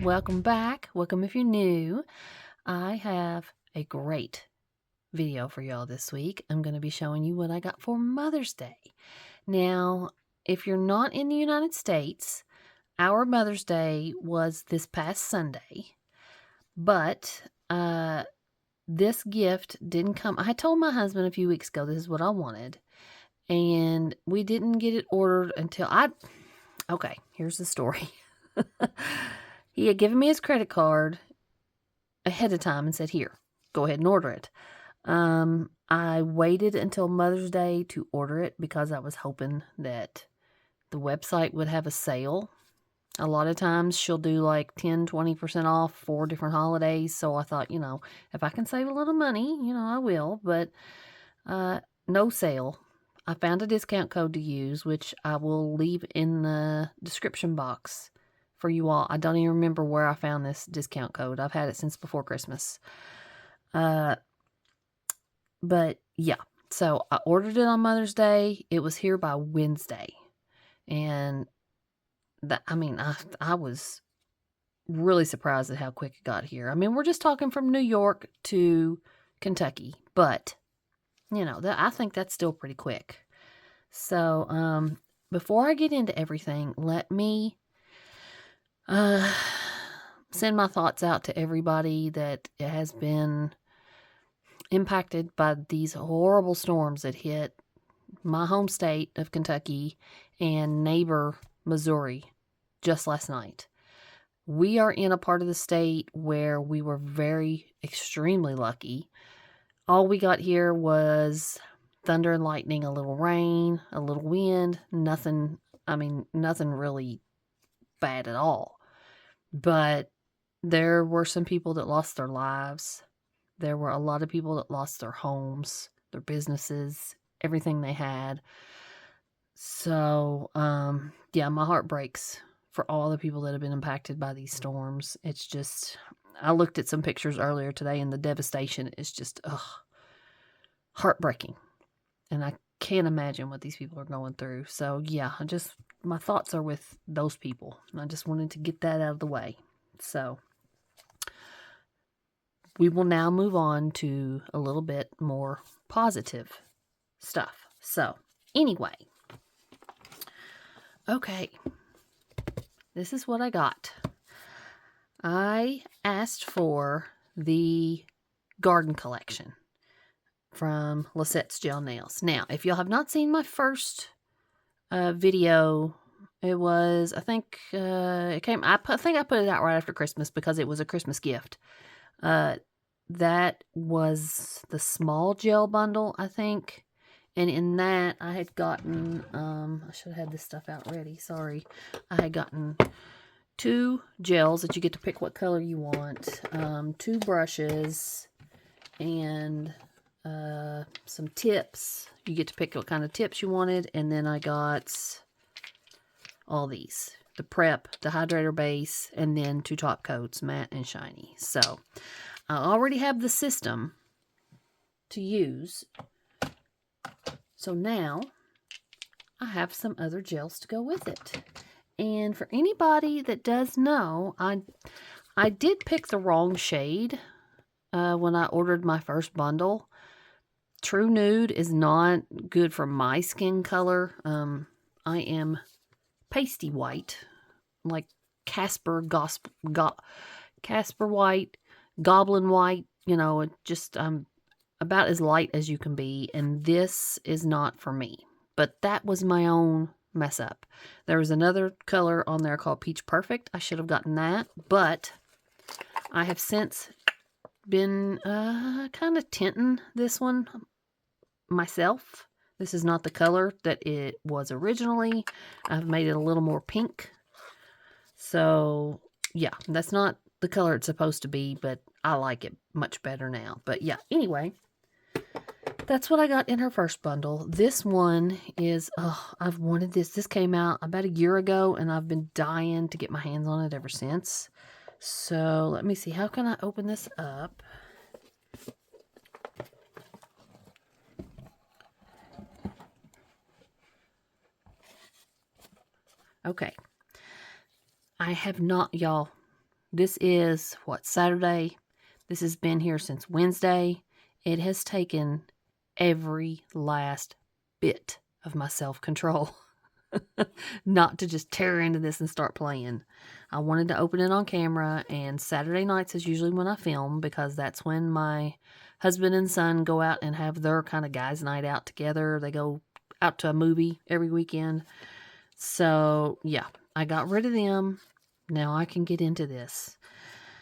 welcome back. Welcome if you're new. I have a great video for y'all this week. I'm going to be showing you what I got for Mother's Day. Now, if you're not in the United States, our Mother's Day was this past Sunday, but this gift didn't come. I told my husband a few weeks ago this is what I wanted, and we didn't get it ordered until okay, here's the story. He had given me his credit card ahead of time and said, here, go ahead and order it. I waited until Mother's Day to order it because I was hoping that the website would have a sale. A lot of times she'll do like 10-20% off for different holidays. So I thought, if I can save a little money, I will. But no sale. I found a discount code to use, which I will leave in the description box for you all. I don't even remember where I found this discount code. I've had it since before Christmas. But yeah, so I ordered it on Mother's Day. It was here by Wednesday. And I was really surprised at how quick it got here. I mean, we're just talking from New York to Kentucky, but I think that's still pretty quick. So, before I get into everything, let me send my thoughts out to everybody that has been impacted by these horrible storms that hit my home state of Kentucky and neighbor Missouri just last night. We are in a part of the state where we were extremely lucky. All we got here was thunder and lightning, a little rain, a little wind, nothing really bad at all. But there were some people that lost their lives. There were a lot of people that lost their homes, their businesses, everything they had. So, yeah, my heart breaks for all the people that have been impacted by these storms. It's just, I looked at some pictures earlier today and the devastation is just, heartbreaking. And I can't imagine what these people are going through. So, yeah, my thoughts are with those people. I just wanted to get that out of the way. So, we will now move on to a little bit more positive stuff. So, anyway. Okay. This is what I got. I asked for the Garden Collection from Lisette's Gel Nails. Now, if y'all have not seen my first video, it was, I think I think I put it out right after Christmas because it was a Christmas gift. That was the small gel bundle, I think. And in that, I had gotten, I should have had this stuff out ready, sorry. I had gotten 2 gels that you get to pick what color you want, 2 brushes, and some tips. You get to pick what kind of tips you wanted, and then I got all these. The prep, the hydrator base, and then 2 top coats, matte and shiny. So, I already have the system to use. So now, I have some other gels to go with it. And for anybody that does know, I did pick the wrong shade when I ordered my first bundle. True Nude is not good for my skin color. I am pasty white, like Casper white, Goblin white. I'm about as light as you can be, and this is not for me. But that was my own mess up. There was another color on there called Peach Perfect. I should have gotten that, but I have since been kind of tinting this one myself. This is not the color that it was originally. I've made it a little more pink. So, yeah, that's not the color it's supposed to be, but I like it much better now. But yeah, anyway, that's what I got in her first bundle. This one is, I've wanted this. This came out about a year ago, and I've been dying to get my hands on it ever since. So, let me see. How can I open this up? Okay. I have not, y'all, This is, what, Saturday? This has been here since Wednesday. It has taken every last bit of my self-control not to just tear into this and start playing. I wanted to open it on camera, and Saturday nights is usually when I film because that's when my husband and son go out and have their kind of guys' night out together. They go out to a movie every weekend. So, yeah, I got rid of them. Now I can get into this.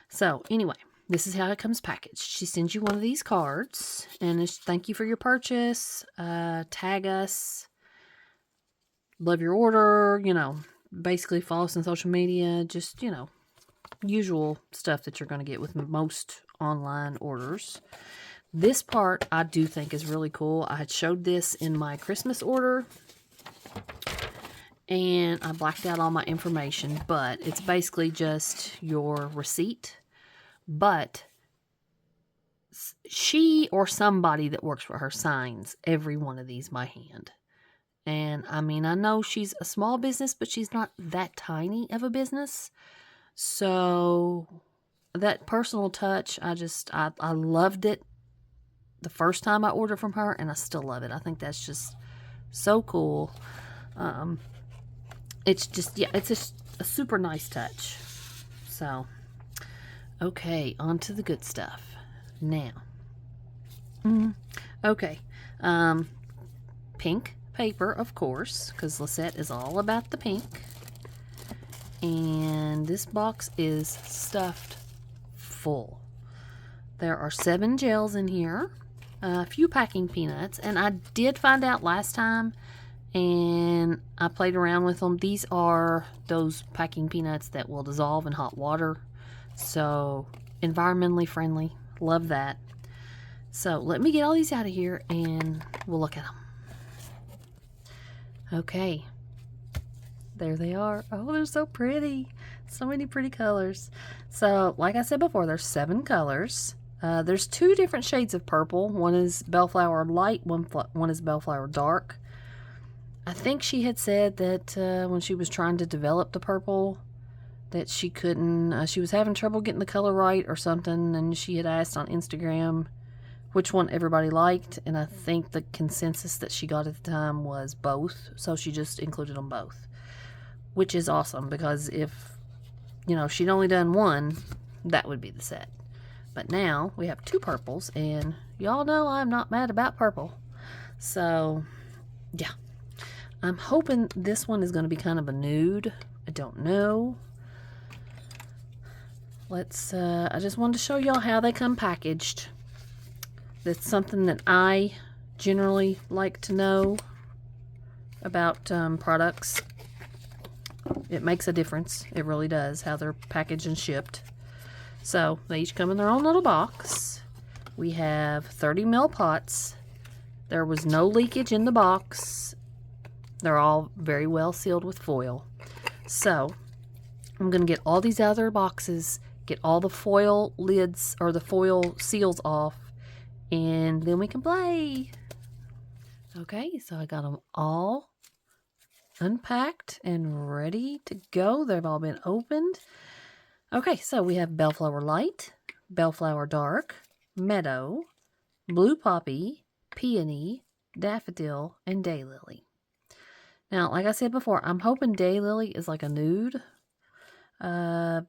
So, anyway, this is how it comes packaged. She sends you one of these cards, and it's thank you for your purchase, tag us, love your order, basically follow us on social media, just, usual stuff that you're going to get with most online orders. This part I do think is really cool. I had showed this in my Christmas order, and I blacked out all my information, but it's basically just your receipt. But she or somebody that works for her signs every one of these by hand. And I mean, I know she's a small business, but she's not that tiny of a business. So that personal touch, I loved it the first time I ordered from her, and I still love it. I think that's just so cool. It's just, yeah, it's just a super nice touch. So, okay, on to the good stuff. Now, okay, pink paper, of course, because Lisette is all about the pink. And this box is stuffed full. There are 7 gels in here, a few packing peanuts, and I did find out last time, and I played around with them. These are those packing peanuts that will dissolve in hot water, so environmentally friendly. Love that. So let me get all these out of here, and we'll look at them. Okay. There they are. Oh, they're so pretty. So many pretty colors. So, like I said before, there's 7 colors. There's 2 different shades of purple. One is Bellflower Light, one is Bellflower Dark. I think she had said that when she was trying to develop the purple, that she couldn't, she was having trouble getting the color right or something, and she had asked on Instagram which one everybody liked, and I think the consensus that she got at the time was both, so she just included them both. Which is awesome, because if, she'd only done one, that would be the set. But now we have 2 purples, and y'all know I'm not mad about purple. So, yeah. I'm hoping this one is going to be kind of a nude. I don't know. I just wanted to show y'all how they come packaged. That's something that I generally like to know about products. It makes a difference. It really does, how they're packaged and shipped. So, they each come in their own little box. We have 30 ml pots. There was no leakage in the box. They're all very well sealed with foil. So, I'm going to get all these out of their boxes, get all the foil lids or the foil seals off, and then we can play. Okay, so I got them all unpacked and ready to go. They've all been opened. Okay, so we have Bellflower Light, Bellflower Dark, Meadow, Blue Poppy, Peony, Daffodil, and Daylily. Now, like I said before, I'm hoping Daylily is like a nude. But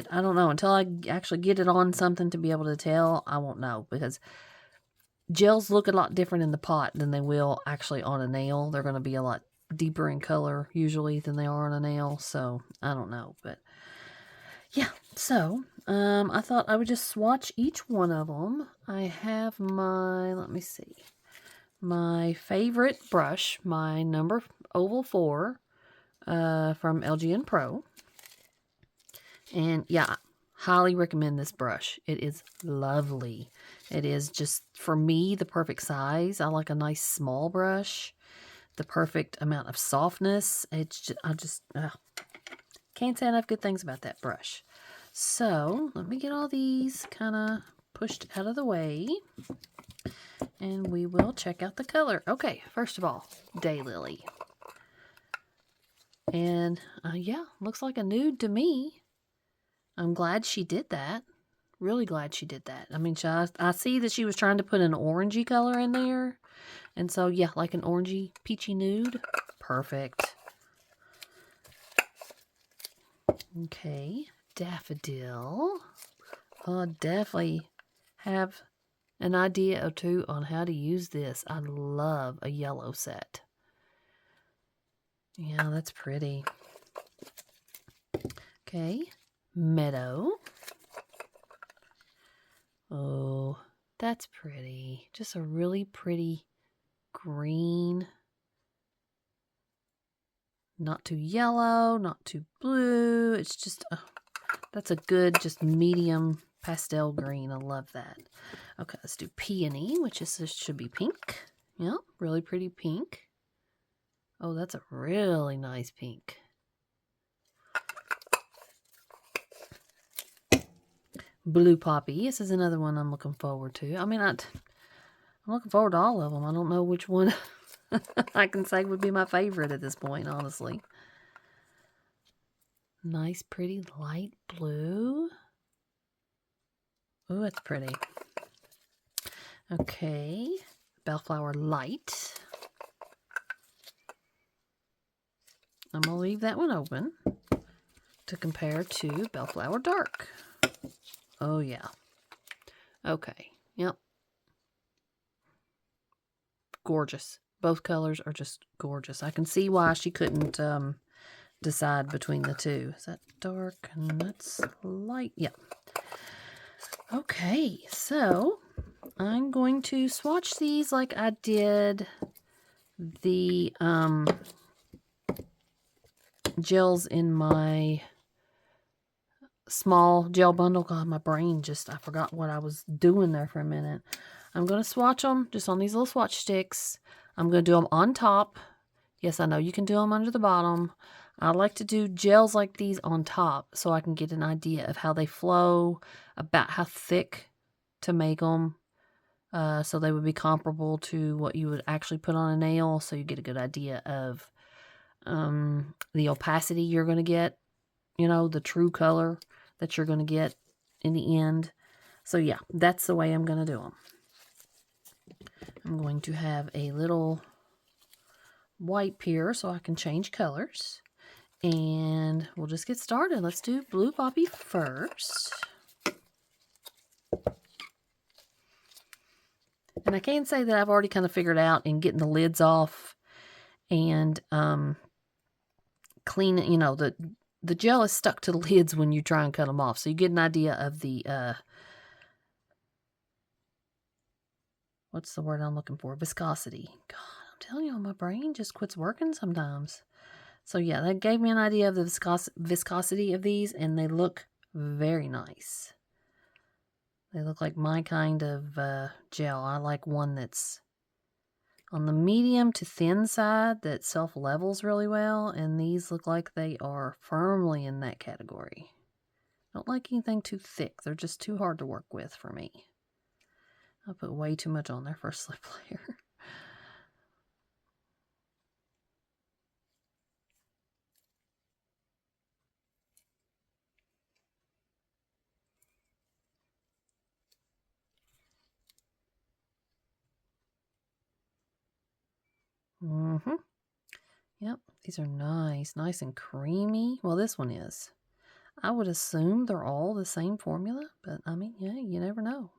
I don't know. Until I actually get it on something to be able to tell, I won't know. Because gels look a lot different in the pot than they will actually on a nail. They're going to be a lot deeper in color usually than they are on a nail. So, I don't know. But, yeah. So, I thought I would just swatch each one of them. I have let me see. My favorite brush, my number Oval 4 from LGN Pro. And yeah, highly recommend this brush. It is lovely. It is just, for me, the perfect size. I like a nice small brush. The perfect amount of softness. It's just, I just can't say enough good things about that brush. So, let me get all these kind of pushed out of the way. And we will check out the color. Okay, first of all, Daylily. And, yeah, looks like a nude to me. I'm glad she did that. Really glad she did that. I mean, I see that she was trying to put an orangey color in there. And so, yeah, like an orangey, peachy nude. Perfect. Okay, daffodil. I'll definitely have an idea or two on how to use this. I love a yellow set. Yeah, that's pretty. Okay, meadow. Oh, that's pretty. Just a really pretty green. Not too yellow, not too blue. It's just, that's a good, just medium pastel green. I love that. Okay, let's do peony, which is this should be pink. Yep, really pretty pink. Oh, that's a really nice pink. Blue poppy. This is another one I'm looking forward to. I mean, I'm looking forward to all of them. I don't know which one I can say would be my favorite at this point, honestly. Nice, pretty light blue. Oh, that's pretty. Okay, Bellflower Light. I'm going to leave that one open to compare to Bellflower Dark. Oh, yeah. Okay, yep. Gorgeous. Both colors are just gorgeous. I can see why she couldn't decide between the two. Is that dark and that's light? Yep. Okay, so I'm going to swatch these like I did the gels in my small gel bundle. God, my brain just, I forgot what I was doing there for a minute. I'm going to swatch them just on these little swatch sticks. I'm going to do them on top. Yes, I know you can do them under the bottom. I like to do gels like these on top so I can get an idea of how they flow, about how thick to make them. So they would be comparable to what you would actually put on a nail. So you get a good idea of the opacity you're going to get. You know, the true color that you're going to get in the end. So yeah, that's the way I'm going to do them. I'm going to have a little wipe here so I can change colors. And we'll just get started. Let's do Blue Poppy first. And I can say that I've already kind of figured out in getting the lids off and cleaning, you know, the gel is stuck to the lids when you try and cut them off. So you get an idea of the, what's the word I'm looking for? Viscosity. God, I'm telling you, my brain just quits working sometimes. So yeah, that gave me an idea of the viscosity of these, and they look very nice. They look like my kind of gel. I like one that's on the medium to thin side that self-levels really well, and these look like they are firmly in that category. I don't like anything too thick. They're just too hard to work with for me. I put way too much on there for a slip layer. Yep, these are nice. Nice and creamy. Well, this one is. I would assume they're all the same formula, but I mean, yeah, you never know.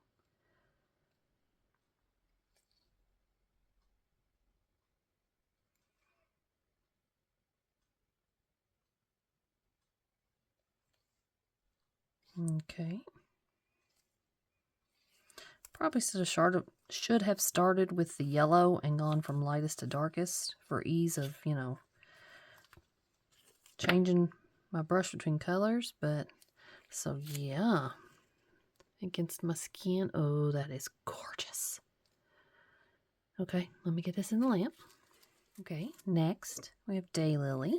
Okay. Probably should have started with the yellow and gone from lightest to darkest for ease of, you know, changing my brush between colors. But, so yeah. Against my skin. Oh, that is gorgeous. Okay, let me get this in the lamp. Okay, next we have Daylily.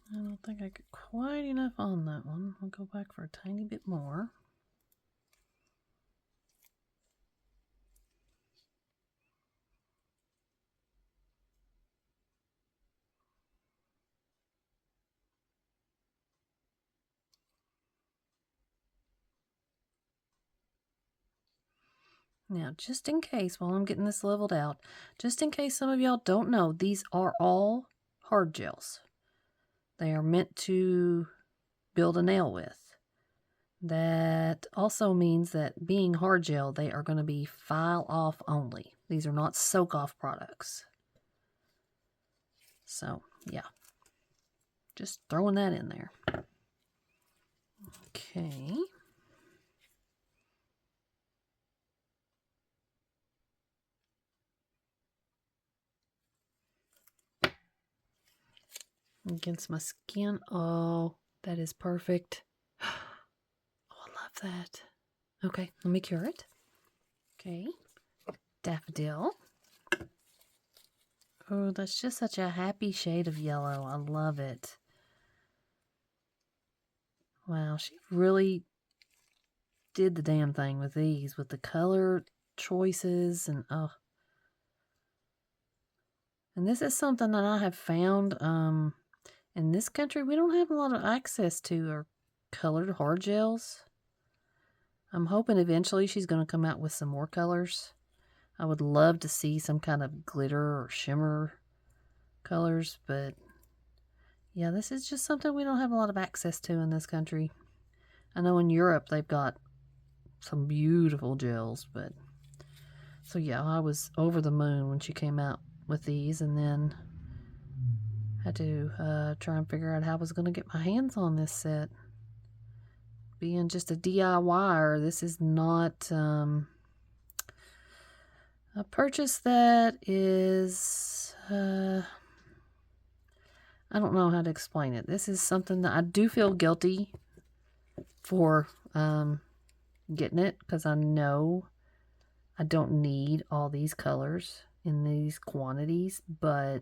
I don't think I got quite enough on that one. I'll go back for a tiny bit more. Now, just in case, while I'm getting this leveled out, just in case some of y'all don't know, these are all hard gels. They are meant to build a nail with. That also means that being hard gel, they are going to be file off only. These are not soak off products. So, yeah. Just throwing that in there. Okay. Against my skin. Oh, that is perfect. Oh, I love that. Okay, let me cure it. Okay. Daffodil. Oh, that's just such a happy shade of yellow. I love it. Wow, she really did the damn thing with these, with the color choices and oh. And this is something that I have found in this country. We don't have a lot of access to our colored hard gels. I'm hoping eventually she's going to come out with some more colors. I would love to see some kind of glitter or shimmer colors, but yeah, this is just something we don't have a lot of access to in this country. I know in Europe they've got some beautiful gels, but so yeah, I was over the moon when she came out with these, and then had to try and figure out how I was going to get my hands on this set. Being just a DIYer, this is not a purchase that is, I don't know how to explain it. This is something that I do feel guilty for getting it, because I know I don't need all these colors in these quantities, but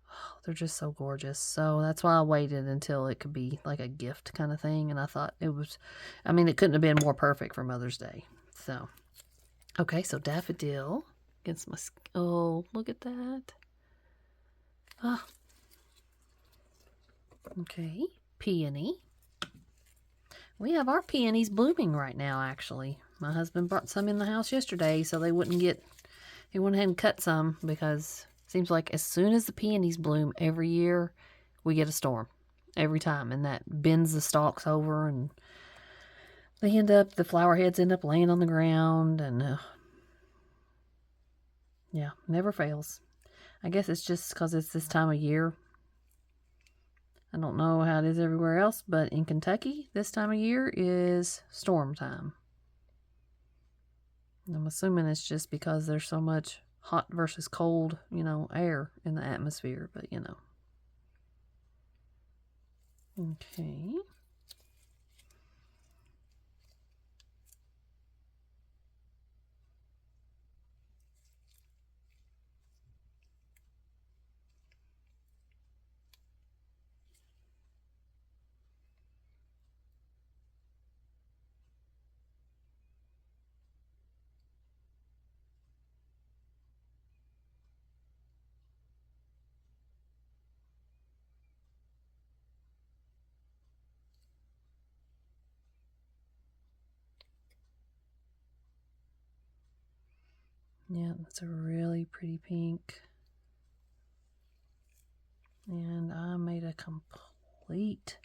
oh, they're just so gorgeous. So that's why I waited until it could be like a gift kind of thing. And I thought it was, I mean, it couldn't have been more perfect for Mother's Day. So, okay, so daffodil against my, oh, look at that. Ah. Okay, peony. We have our peonies blooming right now, actually. My husband brought some in the house yesterday so they wouldn't get, he went ahead and cut some, because it seems like as soon as the peonies bloom every year, we get a storm. Every time. And that bends the stalks over, and they end up, the flower heads end up laying on the ground, and yeah, never fails. I guess it's just because it's this time of year. I don't know how it is everywhere else, but in Kentucky, this time of year is storm time. I'm assuming it's just because there's so much hot versus cold, air in the atmosphere, but Okay. Yeah, that's a really pretty pink. And I made a complete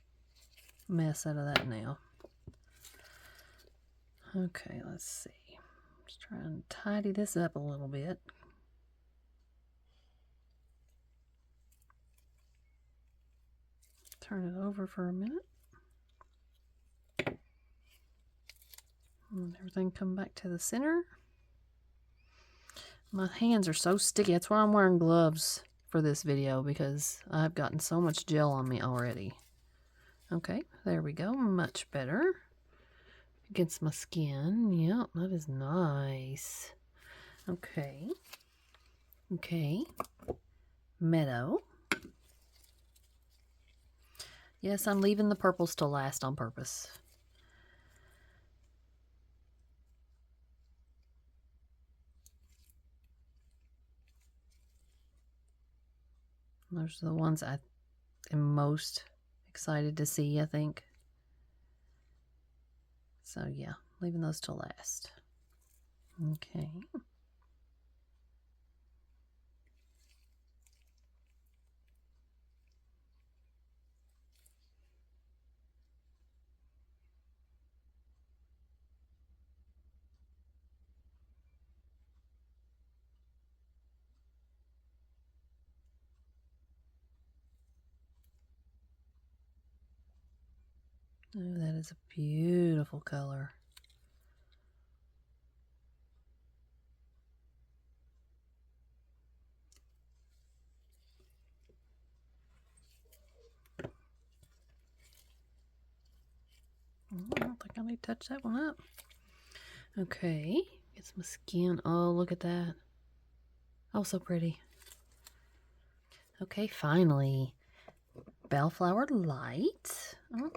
mess out of that now. Okay, let's see. Just trying to tidy this up a little bit. Turn it over for a minute. And everything come back to the center. My hands are so sticky. That's why I'm wearing gloves for this video, because I've gotten so much gel on me already. Okay, there we go. Much better. Against my skin. Yep, that is nice. Okay. Okay. Meadow. Yes, I'm leaving the purples to last on purpose. Those are the ones I am most excited to see, I think. So yeah, leaving those to last. Okay. Oh, that is a beautiful color. I don't think I need to touch that one up. Okay, get some skin. Oh, look at that. Oh, so pretty. Okay, finally. Bellflower Light. Oh.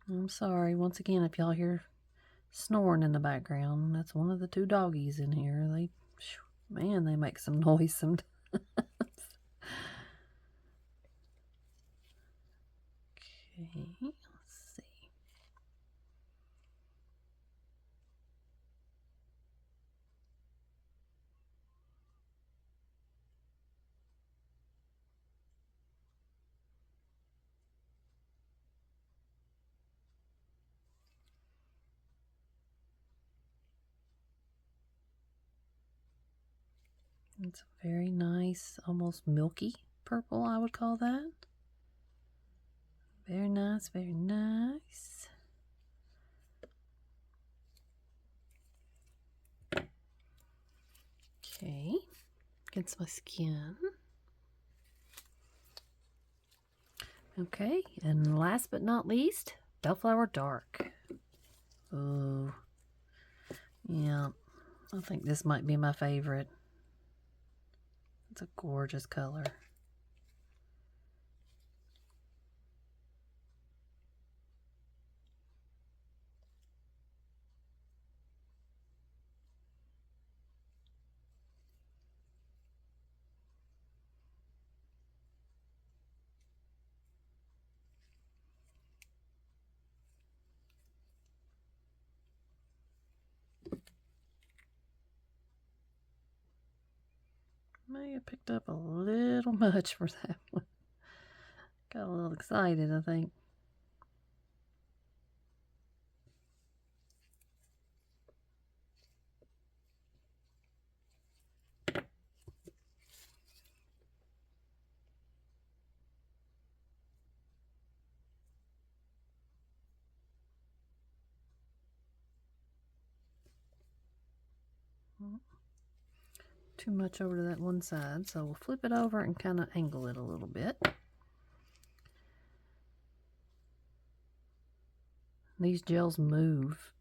I'm sorry, once again, if y'all hear snoring in the background, that's one of the two doggies in here. Man, they make some noise sometimes. Okay, let's see. It's a very nice, almost milky purple, I would call that. Very nice, very nice. Okay, against my skin. Okay, and last but not least, Bellflower Dark. Oh, yeah, I think this might be my favorite. It's a gorgeous color. May have picked up a little much for that one. Got a little excited, I think. Too much over to that one side, so we'll flip it over and kind of angle it a little bit. These gels move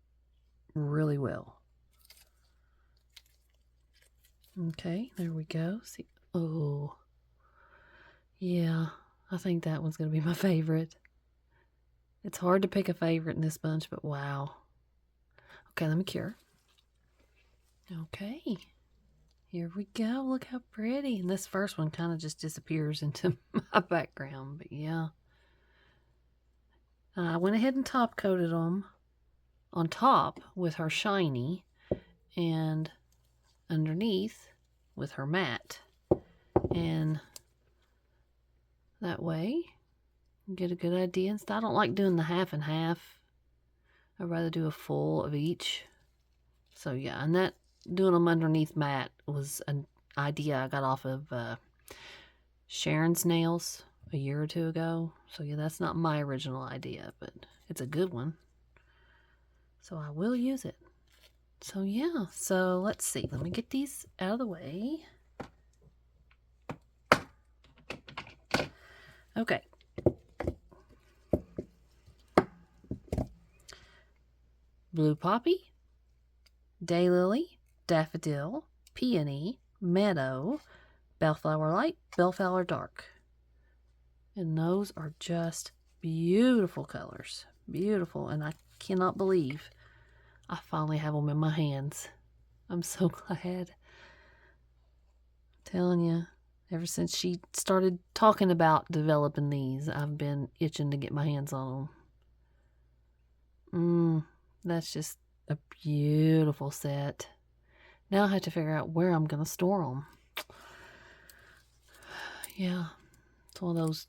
really well. Okay, there we go. See, oh, yeah, I think that one's going to be my favorite. It's hard to pick a favorite in this bunch, but wow. Okay, let me cure. Okay, here we go. Look how pretty. And this first one kind of just disappears into my background, but yeah. I went ahead and top coated them on top with her shiny and underneath with her matte. And that way you get a good idea. I don't like doing the half and half. I'd rather do a full of each. So yeah, and that doing them underneath matte was an idea I got off of Sharon's Nails a year or two ago. So yeah, that's not my original idea, but it's a good one. So I will use it. So yeah, so let's see. Let me get these out of the way. Okay. Blue poppy, daylily, daffodil, peony, meadow, bellflower light, bellflower dark. And those are just beautiful colors. Beautiful. And I cannot believe I finally have them in my hands. I'm so glad. I'm telling you, ever since she started talking about developing these, I've been itching to get my hands on them. That's just a beautiful set. Now I have to figure out where I'm going to store them. Yeah, it's one of those,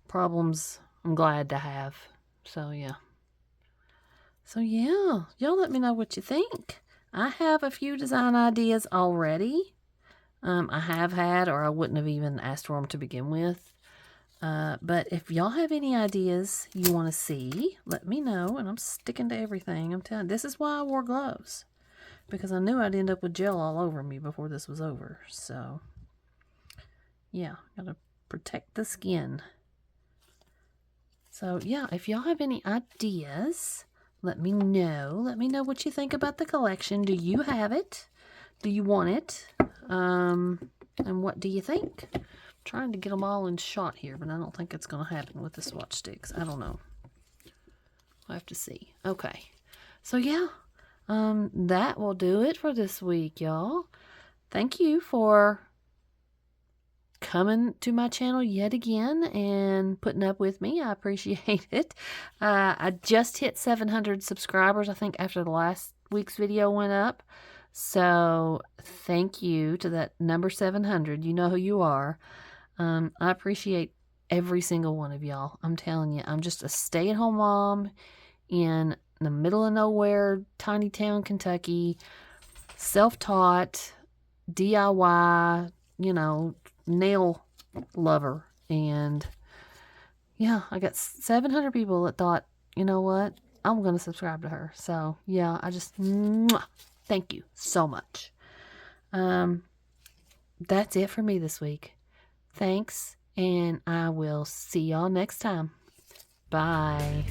problems I'm glad to have. So yeah. So yeah, y'all let me know what you think. I have a few design ideas already. I have had, or I wouldn't have even asked for them to begin with. But if y'all have any ideas you want to see, let me know. And I'm sticking to everything. I'm telling you, this is why I wore gloves. Because I knew I'd end up with gel all over me before this was over. So, yeah, gotta protect the skin. So, yeah, if y'all have any ideas, let me know. Let me know what you think about the collection. Do you have it? Do you want it? And what do you think? I'm trying to get them all in shot here, but I don't think it's going to happen with the swatch sticks. I don't know. I'll have to see. Okay. So, yeah. That will do it for this week, y'all. Thank you for coming to my channel yet again and putting up with me. I appreciate it. I just hit 700 subscribers, I think, after the last week's video went up. So thank you to that number 700. You know who you are. I appreciate every single one of y'all. I'm telling you, I'm just a stay-at-home mom in the middle of nowhere, tiny town, Kentucky, self-taught, DIY, nail lover. And yeah, I got 700 people that thought, you know what, I'm going to subscribe to her. So yeah, I just, thank you so much. That's it for me this week. Thanks, and I will see y'all next time. Bye.